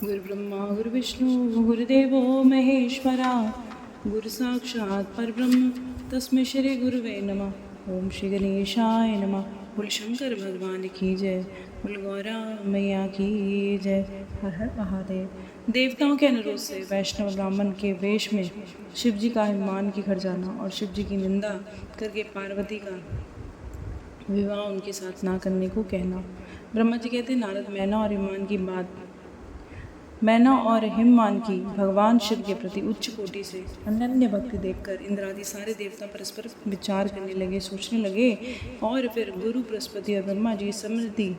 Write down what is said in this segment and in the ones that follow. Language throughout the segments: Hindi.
गुरुब्रह्मा गुरुविष्णु गुरुदेवो महेश्वरा गुरु साक्षात् परब्रह्म तस्मै श्री गुरुवे नमः। ओम श्री गणेशाय नमः। बोल शंकर भगवान की जय, बोल गौरा मैया की जय। हर हर महादेव। देवताओं के अनुरोध से वैष्णव ब्राह्मण के वेश में शिव जी का हिमान की घर जाना और शिव जी की निंदा करके पार्वती का विवाह उनके साथ ना करने को कहना। ब्रह्मा जी कहते हैं, नारद मैना और हिममान की भगवान शिव के प्रति उच्च कोटि से अनन्य भक्ति देखकर इंद्रादि सारे देवता परस्पर विचार करने लगे, सोचने लगे। और फिर गुरु बृहस्पति और ब्रह्मा जी समृद्धि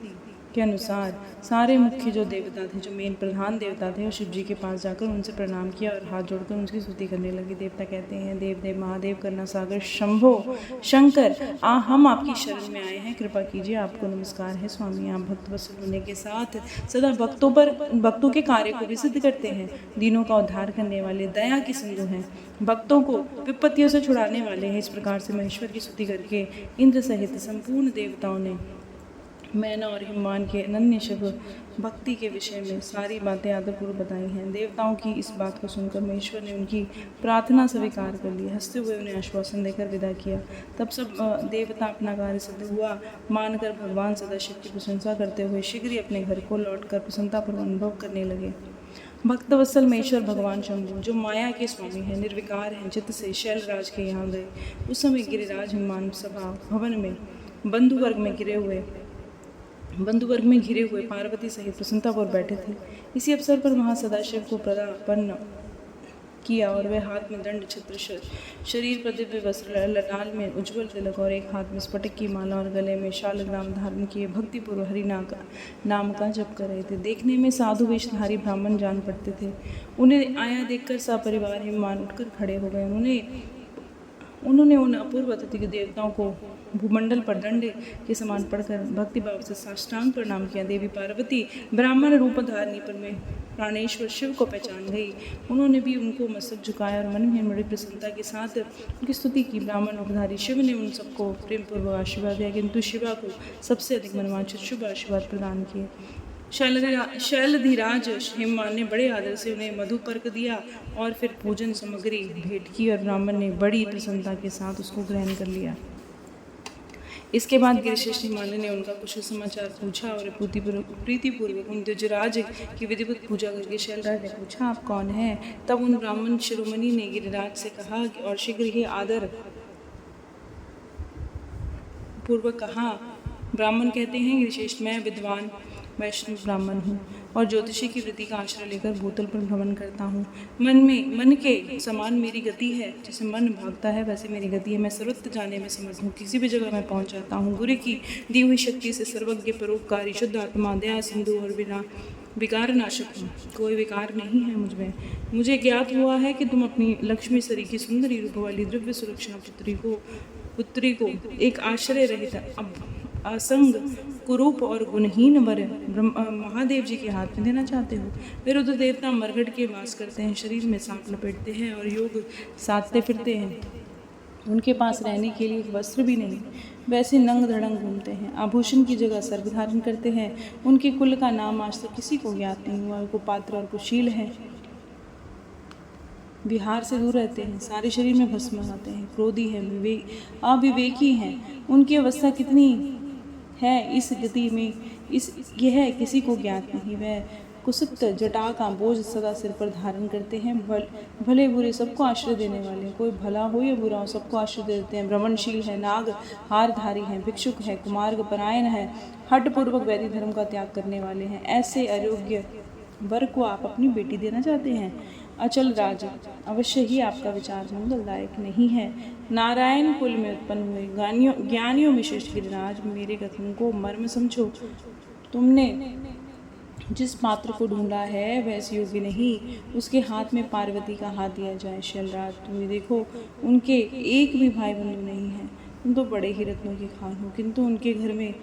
के अनुसार सारे मुख्य जो देवता थे, जो मेन प्रधान देवता थे, और शिव जी के पास जाकर उनसे प्रणाम किया और हाथ जोड़कर उनकी स्तुति करने लगे। देवता कहते हैं, देव देव महादेव करुणा सागर शंभो शंकर, हम आपकी शरण में आए हैं, कृपा कीजिए। आपको नमस्कार है स्वामी। आप भक्त वत्सल होने के साथ सदा भक्तों के कार्य को भी सिद्ध करते हैं, दीनों का उद्धार करने वाले दया के सिंधु हैं, भक्तों को विपत्तियों से छुड़ाने वाले हैं। इस प्रकार से महेश्वर की स्तुति करके इंद्र सहित संपूर्ण देवताओं ने मैना और हिमवान के अनन्य शिव भक्ति के विषय में सारी बातें आदरपूर्वक बताई हैं। देवताओं की इस बात को सुनकर महेश्वर ने उनकी प्रार्थना स्वीकार कर ली, हंसते हुए उन्हें आश्वासन देकर विदा किया। तब सब देवता अपना कार्य सिद्ध हुआ मानकर भगवान सदाशिव की प्रशंसा करते हुए शीघ्र ही अपने घर को लौटकर प्रसन्नतापूर्वक अनुभव करने लगे। भक्तवत्सल महेश्वर भगवान शंभु, जो माया के स्वामी हैं, निर्विकार हैं, चित्त से शैलराज के यहाँ गए। उस समय गिरिराज हिममान सभा भवन में बंधु वर्ग में घिरे हुए पार्वती सहित प्रसन्नतापूर्वक बैठे थे। इसी अवसर पर वहाँ सदाशिव को पदार्पण किया और वह हाथ में दंड छत्र, शरीर पर दिव्य वस्त्र, लाल में उज्ज्वल तिलक और एक हाथ में स्फटिक की माला और गले में शालग्राम धारण किए भक्तिपूर्व हरि नाम का जप कर रहे थे। देखने में साधु वेशधारी ब्राह्मण जान पड़ते थे। उन्हें आया देखकर सपरिवार हिममान उठकर खड़े हो गए। उन्होंने उन अपूर्व अतिथि के देवताओं को भूमंडल पर दंड के समान पढ़कर भक्तिभाव से साष्टांग प्रणाम किया। देवी पार्वती ब्राह्मण रूप धारणी पर में प्राणेश्वर शिव को पहचान गई। उन्होंने भी उनको मस्तक झुकाया और मन में बड़ी प्रसन्नता के साथ उनकी स्तुति की। ब्राह्मण रूपधारी शिव ने उन सबको प्रेमपूर्वक आशीर्वाद दिया, किंतु शिवा को सबसे अधिक मनवांछित शुभ आशीर्वाद प्रदान किए। शैलधिराज हिमवान ने बड़े आदर से उन्हें मधुपर्क दिया और फिर भोजन सामग्री भेंट की और ब्राह्मण ने बड़ी प्रसन्नता के साथ उसको ग्रहण कर लिया। इसके बाद गिरिश्रेष्ठ हिमालय ने उनका कुशल समाचार पूछा और प्रीतिपूर्वक उन द्विजराज की विधिवत पूजा करके शैलराज ने पूछा, आप कौन हैं? तब उन ब्राह्मण शिरोमणि ने गिरिराज से कहा और शीघ्र ही आदर पूर्वक कहा। ब्राह्मण कहते हैं, गिरिश्रेष्ठ, मैं विद्वान वैष्णव ब्राह्मण हूँ और ज्योतिषी की वृत्ति का आश्रय लेकर भूतल पर भ्रमण करता हूँ। मन के समान मेरी गति है, जैसे मन भागता है वैसे मेरी गति है। मैं सर्वत्र जाने में समर्थ हूँ, किसी भी जगह मैं पहुँच जाता हूँ। गुरु की दी हुई शक्ति से सर्वज्ञ, परोपकारी, शुद्ध आत्मा, दया सिंधु और बिना विकार नाशक हूँ। कोई विकार नहीं है मुझ में। मुझे ज्ञात हुआ है कि तुम अपनी लक्ष्मी सरी की सुंदरी रूप वाली द्रव्य सुरक्षा पुत्री को एक आश्रय रहित असंग कुरूप और गुणहीन वर महादेव जी के हाथ में देना चाहते हो। वे रुद्र देवता मरघट के वास करते हैं, शरीर में सांप लपेटते हैं और योग साधते फिरते हैं। उनके पास रहने के लिए एक वस्त्र भी नहीं, वैसे नंग धड़ंग घूमते हैं। आभूषण की जगह सर्प धारण करते हैं। उनके कुल का नाम आज तक किसी को ज्ञात नहीं हुआ। कुपात्र और कुशील हैं, विहार से दूर रहते हैं, सारे शरीर में भस्म लगाते हैं, क्रोधी है, अविवेकी हैं। उनकी अवस्था कितनी है इस गति में यह किसी को ज्ञात नहीं। वह कुसुप्त जटा का बोझ सदा सिर पर धारण करते हैं। भले बुरे सबको आश्रय देने वाले हैं, कोई भला हो या बुरा हो सबको आश्रय देते हैं। भ्रमणशील है, नाग हारधारी हैं, भिक्षुक है, कुमार्ग परायण है, हठपूर्वक वैदिक धर्म का त्याग करने वाले हैं। ऐसे अयोग्य वर को आप अपनी बेटी देना चाहते हैं? अचल राज, अवश्य ही आपका विचार मंगलदायक नहीं है। नारायण कुल में उत्पन्न हुए ज्ञानियों विशिष्ट गिरिराज, मेरे कथन को मर्म समझो। तुमने जिस पात्र को ढूंढा है वह इस योग्य नहीं, उसके हाथ में पार्वती का हाथ दिया जाए। शैलराज, तुम्हें देखो, उनके एक भी भाई बंधु नहीं है। तुम तो बड़े ही रत्नों की खान हो, किंतु उनके घर में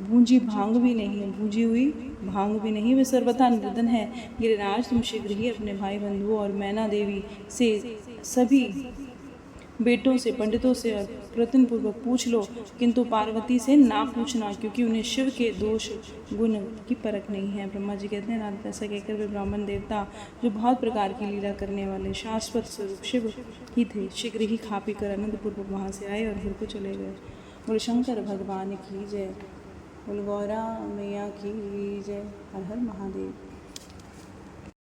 भूंजी भांग भी नहीं है, भूंजी हुई भांग भी नहीं, वे सर्वथा निर्धन है। गिरिराज, तुम शीघ्र ही अपने भाई बंधुओं और मैना देवी से सभी बेटों से, पंडितों से और प्रयत्नपूर्वक पूछ लो, किंतु पार्वती से ना पूछना, क्योंकि उन्हें शिव के दोष गुण की परख नहीं है। ब्रह्मा जी कहते हैं नारद ऐसा कहकर वे ब्राह्मण देवता जो बहुत प्रकार की लीला करने वाले शाश्वत स्वरूप शिव ही थे, शीघ्र ही खा पी कर आनंदपूर्वक वहाँ से आए और फिर को चले गए। बोले शंकर भगवान की जय, बोल गौरा मैया की जय, हर हर महादेव।